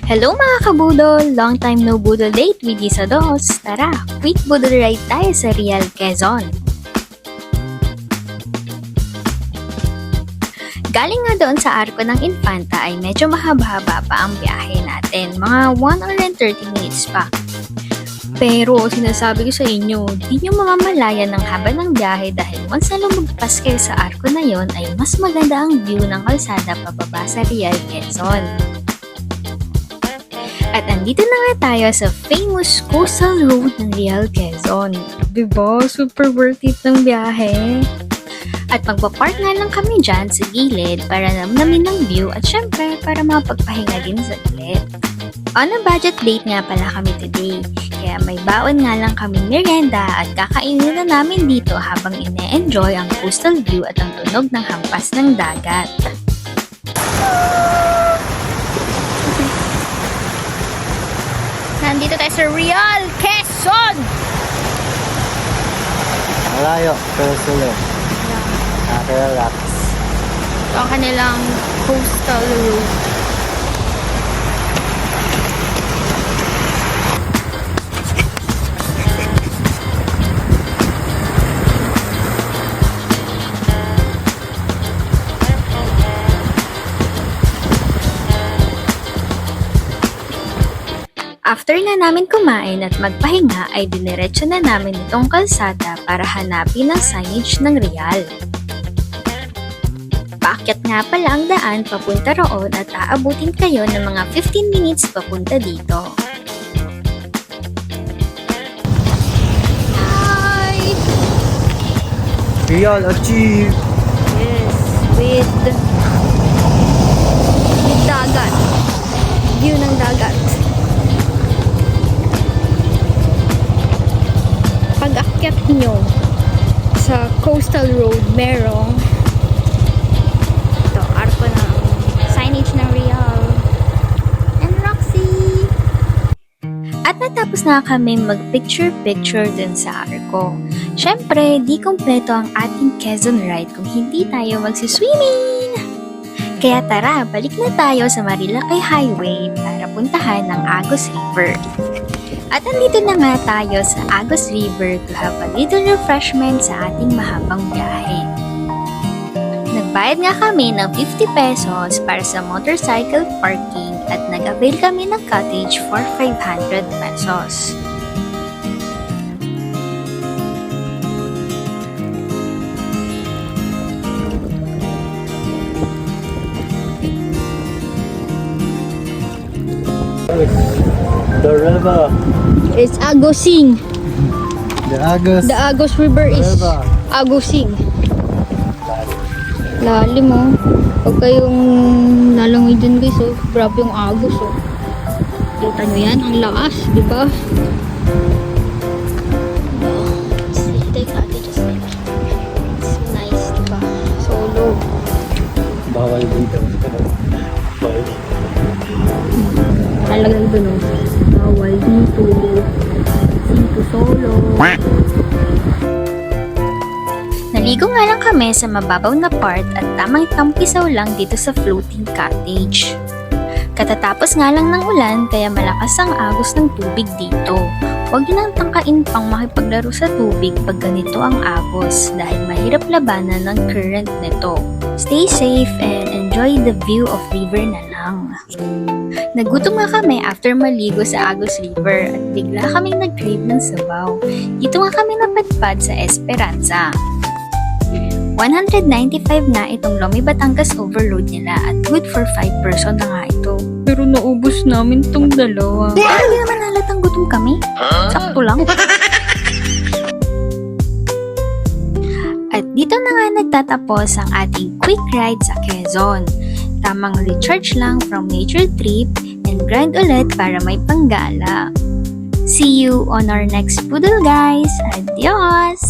Hello mga kabudol! Long time no budol date with Isa Dos. Tara, quick budol ride tayo sa Real Quezon. Galing nga doon sa Arco ng Infanta ay medyo mahaba-haba pa ang biyahe natin. Mga 130 minutes pa. Pero sinasabi ko sa inyo, di nyo mamamalayan ng haba ng biyahe dahil once na lumagpas kayo sa Arco na yon ay mas maganda ang view ng kalsada pababa sa Real Quezon. At andito na nga tayo sa famous coastal road ng Real Quezon. Diba? Super worth it ng biyahe. At magpapark nga lang kami dyan sa gilid para namnamin ng view at syempre para mapagpahinga din sa gilid. On a budget date nga pala kami today. Kaya may baon nga lang kami merienda at kakainin na namin dito habang ine-enjoy ang coastal view at ang tunog ng hampas ng dagat. Nandito tayo sa Real Quezon! Malayo, pero sila. Nakaka-relax. Ito ang kanilang coastal road. After na namin kumain at magpahinga ay diniretso na namin itong kalsada para hanapin ang signage ng Real. Paakyat nga pala ang daan papunta roon at aabutin kayo ng mga 15 minutes papunta dito. Hi! Real achieve! Yes, with dagat. View ng dagat. Pag-akyat nyo sa coastal road, merong ito, arko ng signage ng Real and Roxy. At natapos na kami mag-picture-picture dun sa arko. Syempre, di kompleto ang ating Quezon ride kung hindi tayo magsiswimming. Kaya tara, balik na tayo sa Marilaki Highway para puntahan ang Agos River. At andito na nga tayo sa Agos River to have a little refreshment sa ating mahabang biyahe. Nagbayad nga kami ng 50 pesos para sa motorcycle parking at nag-avail kami ng cottage for 500 pesos. The river. It's Agosing. The Agos. The Agos River is River. Agosing. Lalim oh. Pag kayong nalangoy dun guys oh, grabe yung Agos oh. Kita nyo yan, ang lakas, di ba? Take cottages nila. It's nice, di ba? Solo. Bawal dito. Bawal. Talagang dun oh. Bawal dito. Dito solo. Naligo nga lang kami sa mababaw na part at tamang tampisaw lang dito sa floating cottage. Katatapos nga lang ng ulan kaya malakas ang agos ng tubig dito. Huwag nyo nang tangkain pang makipaglaro sa tubig pag ganito ang agos dahil mahirap labanan ng current nito. Stay safe and enjoy the view of river na lang. Nagutom nga kami after maligo sa Agos River at bigla kaming nag-crave ng sabaw. Dito nga kami napadpad sa Esperanza. 195 na itong Lomi Batangas overload nila at good for 5 person na nga ito. Pero naubos namin tong dalawa. Pero hindi naman halatang gutom kami. Sakto lang. At dito na nga nagtatapos ang ating quick ride sa Quezon. Tamang recharge lang from nature trip and grind ulit para may panggala. See you on our next poodle guys! Adios!